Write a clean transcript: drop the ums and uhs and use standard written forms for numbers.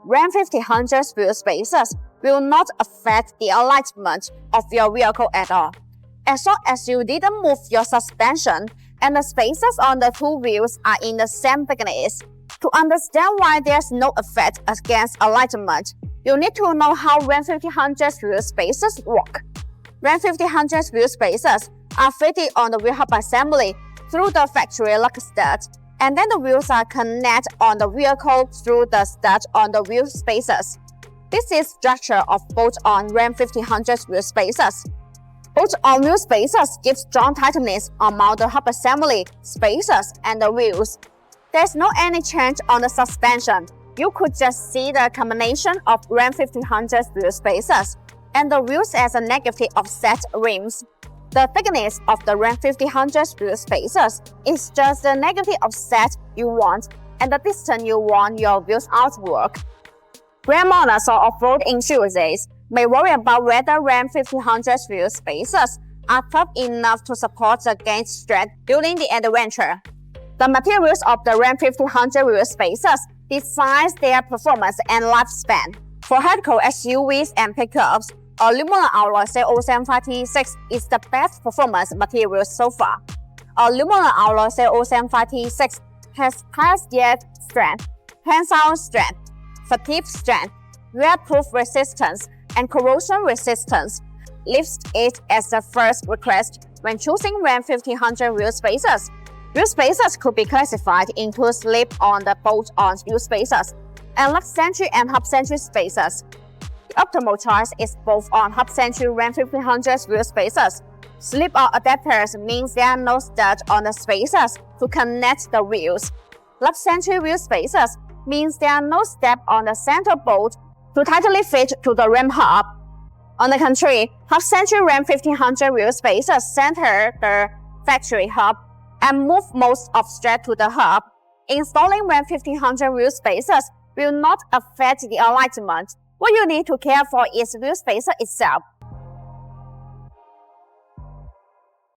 RAM 1500 wheel spaces will not affect the alignment of your vehicle at all, as long as you didn't move your suspension and the spaces on the two wheels are in the same thickness. To understand why there's no effect against alignment, you need to know how RAM 1500 wheel spaces work. RAM 1500 wheel spaces are fitted on the wheel hub assembly through the factory lock stud, and then the wheels are connected on the vehicle through the stud on the wheel spaces. This is structure of bolt-on RAM 1500 wheel spaces. Bolt-on wheel spaces give strong tightness among the hub assembly, spaces, and the wheels. There's no any change on the suspension. You could just see the combination of RAM 1500 wheel spaces and the wheels as a negative offset rims. The thickness of the RAM 1500 wheel spaces is just the negative offset you want and the distance you want your wheels outward. Grand owners or off-road enthusiasts may worry about whether RAM 1500 wheel spaces are tough enough to support the gauge strength during the adventure. The materials of the RAM 1500 wheel spaces decides their performance and lifespan. For hardcore SUVs and pickups, aluminum alloy cell 075T6 is the best performance material so far. Aluminum alloy cell 075T6 has highest yield strength, tensile strength, fatigue strength, wear-proof resistance, and corrosion resistance. Lists it as the first request when choosing RAM 1500 wheel spaces. Wheel spaces could be classified into slip-on the bolt-on wheel spaces and lock-century and hub-century spaces. The optimal choice is both on hub-century RAM 1500 wheel spaces. Slip-on adapters means there are no studs on the spaces to connect the wheels. Lock-century wheel spaces means there are no steps on the center bolt to tightly fit to the ram hub. On the contrary, hub-century RAM 1500 wheel spaces center the factory hub and move most of strap to the hub. Installing RAM 1500 wheel spaces will not affect the alignment. What you need to care for is wheel spacer itself.